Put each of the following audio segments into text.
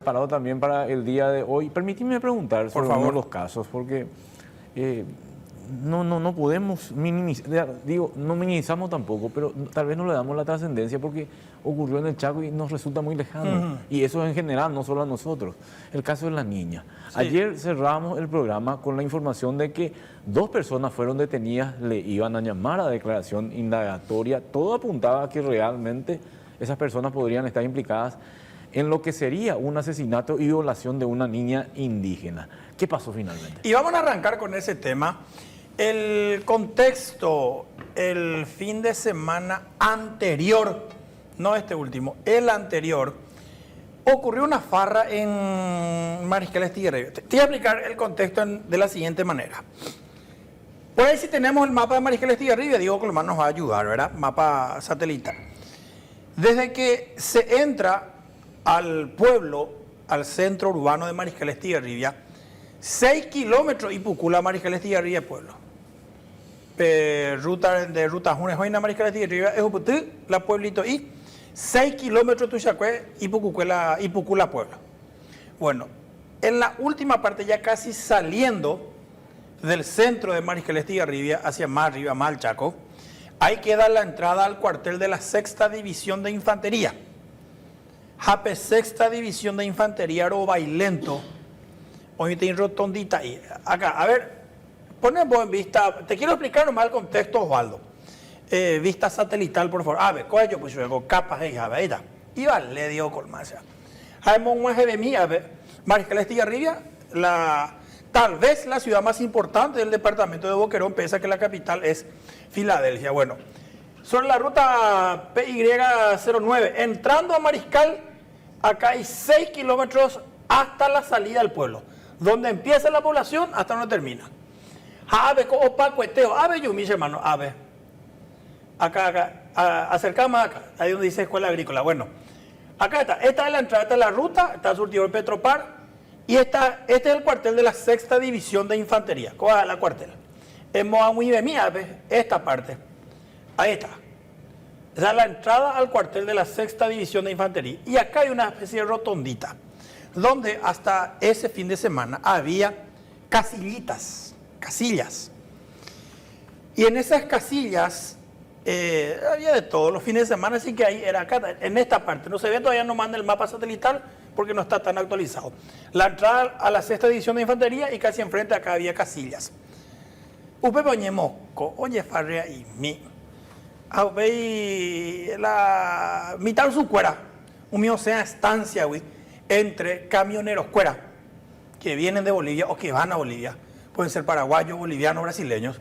Preparado también para el día de hoy. Permíteme preguntar sobre uno de los casos, porque no podemos minimizar, digo, no minimizamos tampoco, pero tal vez no le damos la trascendencia porque ocurrió en el Chaco y nos resulta muy lejano. Y eso en general, no solo a nosotros. El caso de la niña. Sí. Ayer cerramos el programa con la información de que 2 personas fueron detenidas, le iban a llamar a declaración indagatoria. Todo apuntaba a que realmente esas personas podrían estar implicadas en lo que sería un asesinato y violación de una niña indígena. ¿Qué pasó finalmente? Y vamos a arrancar con ese tema. El contexto, el fin de semana anterior, no este último, el anterior, ocurrió una farra en Mariscal Estigarribia. Te voy a explicar el contexto de la siguiente manera. Por ahí si tenemos el mapa de Mariscal Estigarribia, Diego Colomán nos va a ayudar, ¿verdad? Mapa satelital. Desde que se entra al pueblo, al centro urbano de Mariscal Estigarribia, 6 kilómetros y Pucula, Mariscal Estigarribia, pueblo. Ruta Junejoina, Mariscal Estigarribia, es Uputú, la pueblito, y 6 kilómetros Tuxacue y Pucula, pueblo. Bueno, en la última parte, ya casi saliendo del centro de Mariscal Estigarribia, hacia más arriba, más al Chaco, ahí queda la entrada al cuartel de la 6ª División de Infantería. Jape 6ª División de Infantería Bailento. Hoy te rotondita ahí. Acá, a ver, ponemos en vista, te quiero explicar nomás el contexto, Osvaldo. Vista satelital, por favor. A ver, ¿cuál yo pues luego capas de ahí está. Y vale, Diego Colmacia. Jaime Muajebemí, a ver, Mariscal Estigarribia, tal vez la ciudad más importante del departamento de Boquerón, pese a que la capital es Filadelfia. Bueno, sobre la ruta PY09, entrando a Mariscal, acá hay 6 kilómetros hasta la salida del pueblo. Donde empieza la población hasta donde termina. Ave, opa, cueteo, ave, yo, mis hermanos, ave. Acá, acercamos acá, ahí donde dice Escuela Agrícola. Bueno, acá está, esta es la entrada, esta es la ruta, está el surtidor Petropar, y este es el cuartel de la 6ª División de Infantería. ¿Cuál es la cuartel? En Moamuibemí, ave, esta parte. Ahí está. Esa es la entrada al cuartel de la 6ª División de Infantería. Y acá hay una especie de rotondita, donde hasta ese fin de semana había casillas. Y en esas casillas había de todo. Los fines de semana sí que ahí era acá, en esta parte. No se ve todavía, no manda el mapa satelital porque no está tan actualizado. La entrada a la 6ª División de Infantería y casi enfrente acá había casillas. Upe Poñemosco, oye Farrea y mi. La mitad su cuera, un mío sea estancia, güey, entre camioneros cuera que vienen de Bolivia o que van a Bolivia, pueden ser paraguayos, bolivianos, brasileños,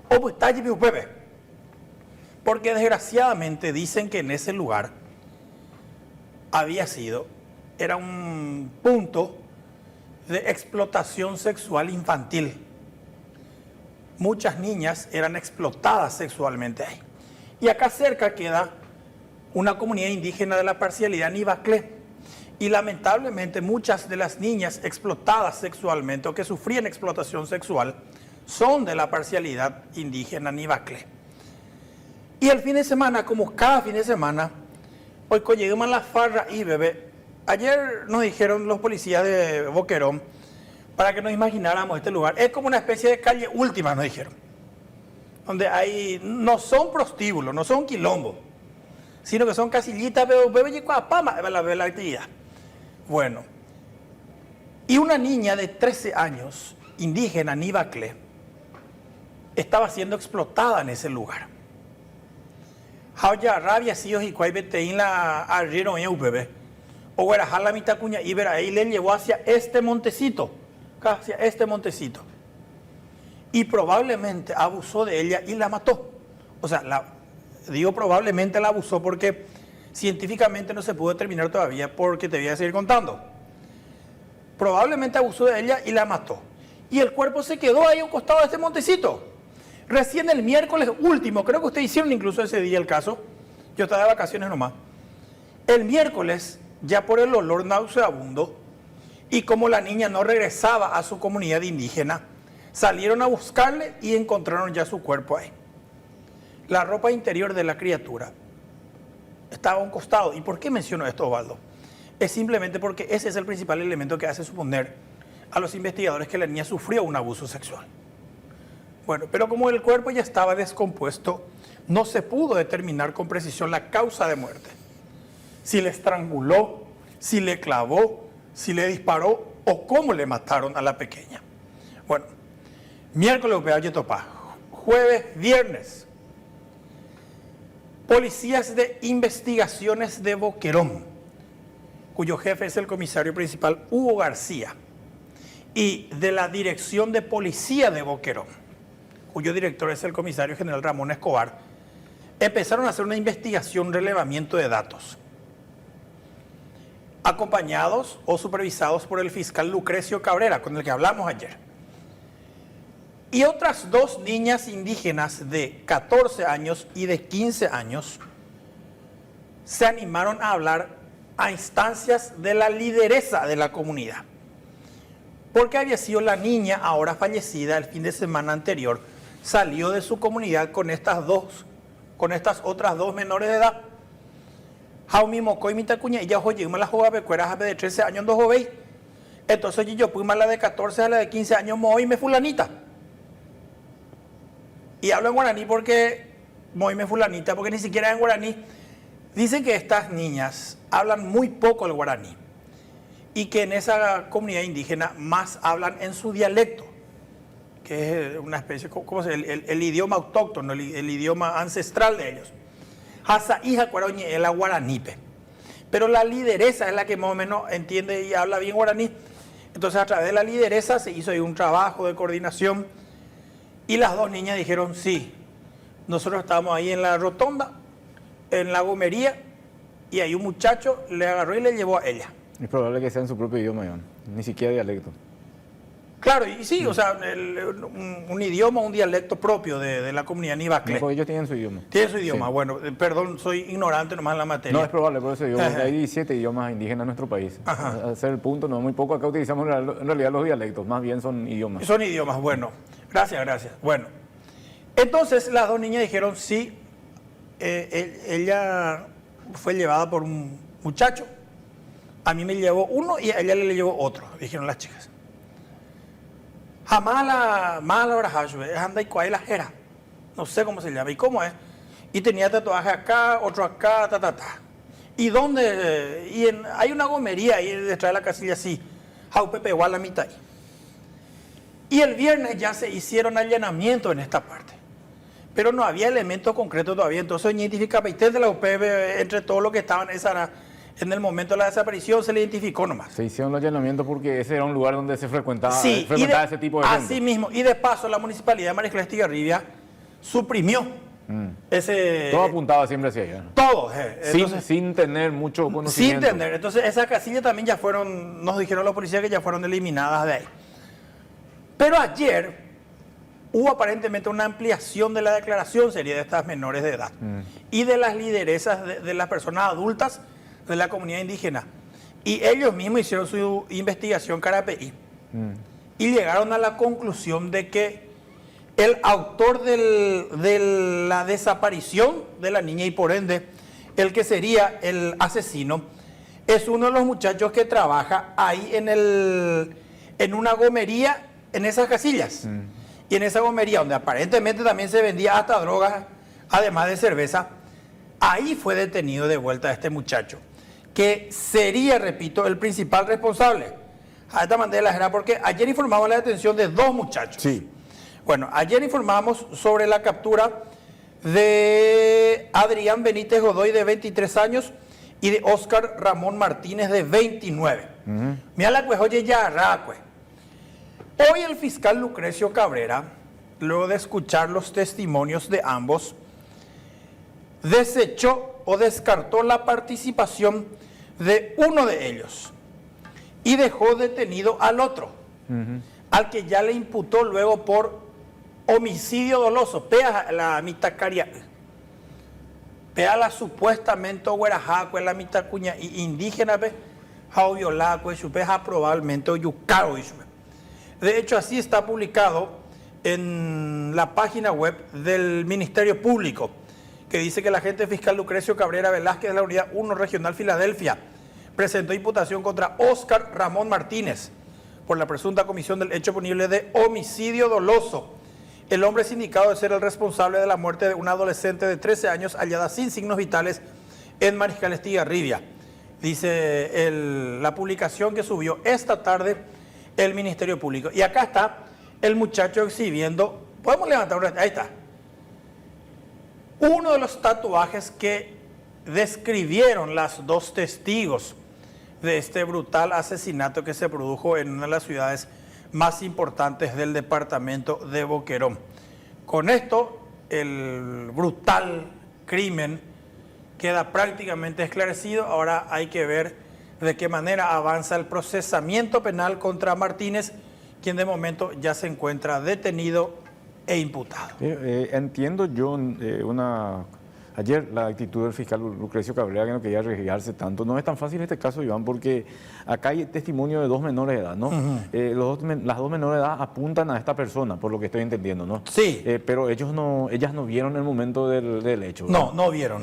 o pues talli pepe, porque desgraciadamente dicen que en ese lugar era un punto de explotación sexual infantil. Muchas niñas eran explotadas sexualmente ahí. Y acá cerca queda una comunidad indígena de la parcialidad Nivaclé. Y lamentablemente muchas de las niñas explotadas sexualmente o que sufrían explotación sexual son de la parcialidad indígena Nivaclé. Y el fin de semana, como cada fin de semana, hoy llegamos a la farra y bebé. Ayer nos dijeron los policías de Boquerón, para que nos imagináramos este lugar, es como una especie de calle última, nos dijeron. Donde ahí no son prostíbulos, no son quilombos, sino que son casillitas, la actividad. Bueno, y una niña de 13 años, indígena, Nivaclé, estaba siendo explotada en ese lugar. Jauya rabia si y cuaybeteín la arriero en UPB, o era jala mitacuña y ver ahí le llevó hacia este montecito, y probablemente abusó de ella y la mató. O sea, digo probablemente la abusó porque científicamente no se pudo determinar todavía, porque te voy a seguir contando. Probablemente abusó de ella y la mató. Y el cuerpo se quedó ahí a un costado de este montecito. Recién el miércoles último, creo que ustedes hicieron incluso ese día el caso, yo estaba de vacaciones nomás. El miércoles, ya por el olor nauseabundo, y como la niña no regresaba a su comunidad indígena, salieron a buscarle y encontraron ya su cuerpo ahí. La ropa interior de la criatura estaba a un costado. ¿Y por qué menciono esto, Osvaldo? es simplemente porque ese es el principal elemento que hace suponer a los investigadores que la niña sufrió un abuso sexual. Bueno, pero como el cuerpo ya estaba descompuesto, no se pudo determinar con precisión la causa de muerte. Si le estranguló, si le clavó, si le disparó o cómo le mataron a la pequeña. Bueno, miércoles Yetopá, jueves, viernes. Policías de Investigaciones de Boquerón, cuyo jefe es el comisario principal Hugo García, y de la Dirección de Policía de Boquerón, cuyo director es el comisario general Ramón Escobar, empezaron a hacer una investigación, relevamiento de datos, acompañados o supervisados por el fiscal Lucrecio Cabrera, con el que hablamos ayer. Y otras dos niñas indígenas de 14 años y de 15 años se animaron a hablar a instancias de la lideresa de la comunidad. Porque había sido la niña, ahora fallecida, el fin de semana anterior, salió de su comunidad con estas otras dos menores de edad. Jaumi Moco y Mitacuña, ella oye, la joven becueras de 13 años en dos joveis. Entonces yo fui más la de 14 a la de 15 años, moime fulanita. Y hablo en guaraní porque moime fulanita, porque ni siquiera en guaraní. Dicen que estas niñas hablan muy poco el guaraní y que en esa comunidad indígena más hablan en su dialecto, que es una especie, ¿cómo se llama? El idioma autóctono, el idioma ancestral de ellos. Hasa hija cuarañe es la guaranipe. Pero la lideresa es la que más o menos entiende y habla bien guaraní. Entonces a través de la lideresa se hizo ahí un trabajo de coordinación y las dos niñas dijeron sí. Nosotros estábamos ahí en la rotonda, en la gomería, y ahí un muchacho le agarró y le llevó a ella. Es probable que sea en su propio idioma, Iván, ni siquiera dialecto. Claro, y sí, o sea, un idioma, un dialecto propio de la comunidad Nibacle. No, ellos tienen su idioma. Tienen su idioma, Sí. perdón, soy ignorante nomás en la materia. No, es probable, por eso digo, Ajá. hay 17 idiomas indígenas en nuestro país. Ajá. A hacer el punto, no muy poco. Acá utilizamos en realidad los dialectos, más bien son idiomas. Son idiomas, bueno. Gracias. Bueno, entonces las dos niñas dijeron sí, ella fue llevada por un muchacho, a mí me llevó uno y a ella le llevó otro, dijeron las chicas. Jamás la anda y cuál la jera, no sé cómo se llama y cómo es, y tenía tatuaje acá, otro acá, y dónde, hay una gomería ahí detrás de la casilla así, Jaupepe igual la mitad. Y el viernes ya se hicieron allanamientos en esta parte, pero no había elementos concretos todavía, entonces identificaba de la UPB entre todos los que estaban en el momento de la desaparición se le identificó nomás. Se hicieron los allanamientos porque ese era un lugar donde se frecuentaba Sí, ese tipo de eventos. Así mismo, y de paso la municipalidad de María Clara Estigarribia suprimió ese... Todo apuntaba siempre hacia allá, ¿no? Todo, Sin tener mucho conocimiento. Sin tener, entonces esas casillas también ya fueron, nos dijeron los policías que ya fueron eliminadas de ahí. Pero ayer hubo aparentemente una ampliación de la declaración seria de estas menores de edad y de las lideresas de las personas adultas de la comunidad indígena. Y ellos mismos hicieron su investigación Carapeí y llegaron a la conclusión de que el autor de la desaparición de la niña y por ende el que sería el asesino es uno de los muchachos que trabaja ahí en una gomería en esas casillas. Y en esa gomería, donde aparentemente también se vendía hasta drogas, además de cerveza, ahí fue detenido de vuelta este muchacho, que sería, repito, el principal responsable. A esta manera era porque ayer informamos la detención de dos muchachos. Sí. Bueno, ayer informamos sobre la captura de Adrián Benítez Godoy, de 23 años, y de Óscar Ramón Martínez, de 29. Mira la pues, oye, ya, pues. Hoy el fiscal Lucrecio Cabrera, luego de escuchar los testimonios de ambos, desechó o descartó la participación de uno de ellos y dejó detenido al otro, al que ya le imputó luego por homicidio doloso, pea la mitacaria, pea la supuestamente huerajá, la mitacuña indígena, jao violá, chupeja probablemente o yucaro. De hecho, así está publicado en la página web del Ministerio Público, que dice que el agente fiscal Lucrecio Cabrera Velázquez de la Unidad 1 Regional Filadelfia presentó imputación contra Óscar Ramón Martínez por la presunta comisión del hecho punible de homicidio doloso. El hombre es indicado de ser el responsable de la muerte de una adolescente de 13 años hallada sin signos vitales en Mariscal Estigarribia. Dice la publicación que subió esta tarde el Ministerio Público. Y acá está el muchacho exhibiendo, podemos levantar un ratito, ahí está. Uno de los tatuajes que describieron las dos testigos de este brutal asesinato que se produjo en una de las ciudades más importantes del departamento de Boquerón. Con esto, el brutal crimen queda prácticamente esclarecido. Ahora hay que ver de qué manera avanza el procesamiento penal contra Martínez, quien de momento ya se encuentra detenido e imputado. Entiendo yo ayer la actitud del fiscal Lucrecio Cabrera, que no quería arriesgarse tanto. No es tan fácil este caso, Iván, porque acá hay testimonio de dos menores de edad, ¿no? Las dos menores de edad apuntan a esta persona, por lo que estoy entendiendo, ¿no? Sí. Pero ellas no vieron el momento del hecho, ¿verdad? No vieron,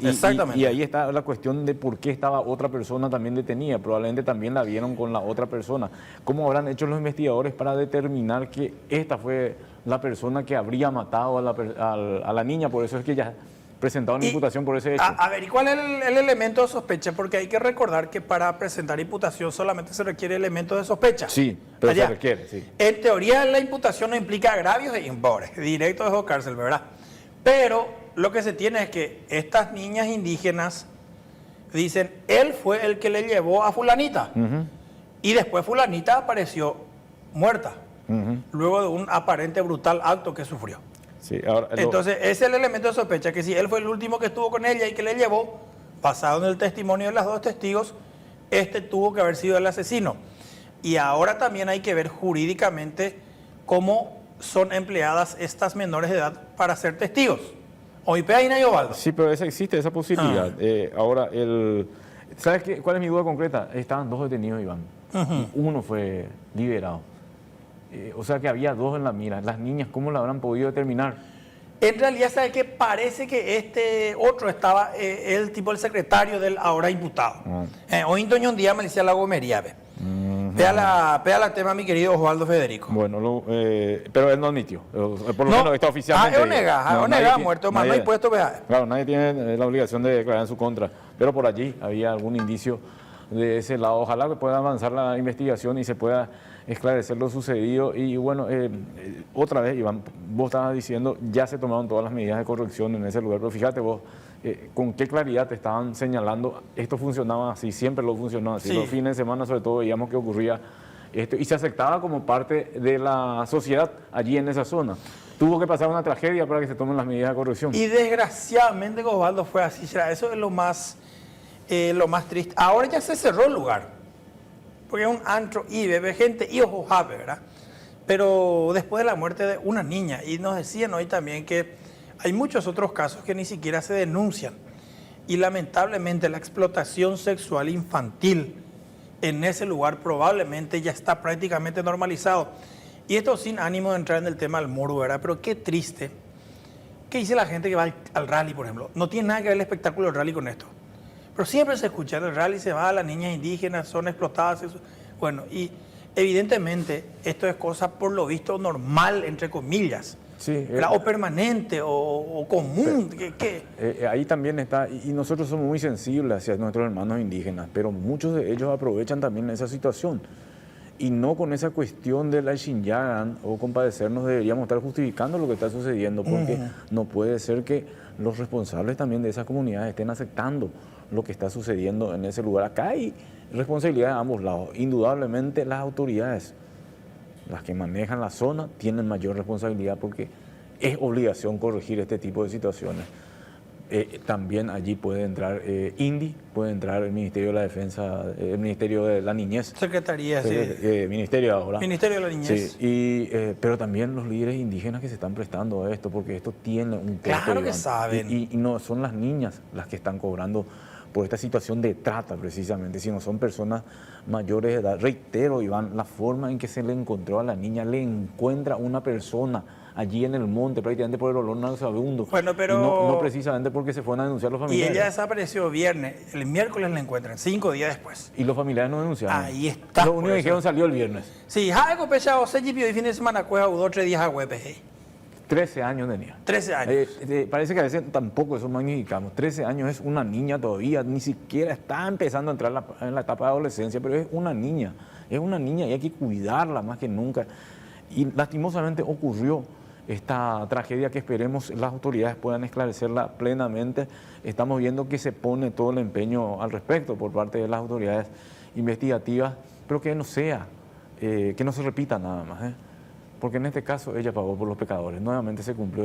exactamente. Y ahí está la cuestión de por qué estaba otra persona también detenida. Probablemente también la vieron con la otra persona. ¿Cómo habrán hecho los investigadores para determinar que esta fue la persona que habría matado a la niña? Por eso es que ya presentaron imputación por ese hecho. A ver, ¿y cuál es el elemento de sospecha? Porque hay que recordar que para presentar imputación solamente se requiere elementos de sospecha. Sí, pero se requiere, sí. En teoría la imputación no implica agravios e impores, directo de cárcel, ¿verdad? Pero lo que se tiene es que estas niñas indígenas dicen, él fue el que le llevó a fulanita. Y después fulanita apareció muerta, luego de un aparente brutal acto que sufrió. Sí, entonces, ese es el elemento de sospecha, que si él fue el último que estuvo con ella y que le llevó, basado en el testimonio de las dos testigos, este tuvo que haber sido el asesino. Y ahora también hay que ver jurídicamente cómo son empleadas estas menores de edad para ser testigos. ¿Oípe ahí, Ovaldo? Sí, pero existe esa posibilidad. Ahora, ¿sabes cuál es mi duda concreta? Estaban dos detenidos, Iván. Y uno fue liberado. O sea que había dos en la mira. Las niñas, ¿cómo lo habrán podido determinar? En realidad, ¿sabe qué? Parece que este otro estaba, el secretario del ahora imputado. Hoy Toñón Díaz me decía la gomería, ve. Vea la tema, mi querido Osvaldo Federico. Bueno, pero él no admitió. Por lo menos está oficialmente. Muerto, más no hay puesto, vea. Claro, nadie tiene la obligación de declarar en su contra. Pero por allí había algún indicio de ese lado. Ojalá que pueda avanzar la investigación y se pueda esclarecer lo sucedido. Y bueno, otra vez, Iván, vos estabas diciendo, ya se tomaron todas las medidas de corrección en ese lugar, pero fíjate vos, con qué claridad te estaban señalando, esto funcionaba así, siempre lo funcionó así. Sí. Los fines de semana sobre todo veíamos que ocurría esto y se aceptaba como parte de la sociedad allí en esa zona. Tuvo que pasar una tragedia para que se tomen las medidas de corrección. Y desgraciadamente, Osvaldo, fue así. Eso es lo más triste. Ahora ya se cerró el lugar, porque es un antro y bebe gente y ojo, ¿verdad? Pero después de la muerte de una niña, y nos decían hoy también que hay muchos otros casos que ni siquiera se denuncian. Y lamentablemente la explotación sexual infantil en ese lugar probablemente ya está prácticamente normalizado. Y esto sin ánimo de entrar en el tema del morbo, ¿verdad? Pero qué triste. ¿Qué dice la gente que va al rally, por ejemplo? No tiene nada que ver el espectáculo del rally con esto. Pero siempre se escucha, en el rally se va, las niñas indígenas son explotadas. Bueno, y evidentemente esto es cosa por lo visto normal, entre comillas. Sí, o permanente o común. Ahí también está, y nosotros somos muy sensibles hacia nuestros hermanos indígenas, pero muchos de ellos aprovechan también esa situación. Y no con esa cuestión de la Xinjiang o compadecernos deberíamos estar justificando lo que está sucediendo, porque no puede ser que los responsables también de esas comunidades estén aceptando lo que está sucediendo en ese lugar. Acá hay responsabilidad de ambos lados. Indudablemente las autoridades, las que manejan la zona, tienen mayor responsabilidad porque es obligación corregir este tipo de situaciones. También allí puede entrar INDI, puede entrar el Ministerio de la Defensa, el Ministerio de la Niñez. Secretaría, sí. Ministerio ahora. Ministerio de la Niñez. Sí, pero también los líderes indígenas que se están prestando a esto, porque esto tiene un costo. Claro que saben. Y no son las niñas las que están cobrando por esta situación de trata precisamente, sino son personas mayores de edad. Reitero, Iván, la forma en que se le encontró a la niña, le encuentra una persona allí en el monte, prácticamente por el olor nauseabundo. Bueno, pero... Y no precisamente porque se fueron a denunciar los Y familiares. ella desapareció viernes, el miércoles la encuentran, 5 días después. Y los familiares no denunciaron. Ahí está. Lo por único que eso. dijeron salió el viernes. Sí, algo pesado, se llevó el fin de semana, cuesta 2 o 3 días a WPG. 13 años tenía. 13 años. Parece que a veces tampoco eso magnificamos. 13 años es una niña todavía, ni siquiera está empezando a entrar en la etapa de adolescencia, pero es una niña y hay que cuidarla más que nunca. Y lastimosamente ocurrió esta tragedia que esperemos las autoridades puedan esclarecerla plenamente. Estamos viendo que se pone todo el empeño al respecto por parte de las autoridades investigativas, pero que no sea, que no se repita nada más, porque en este caso ella pagó por los pecadores. Nuevamente se cumplió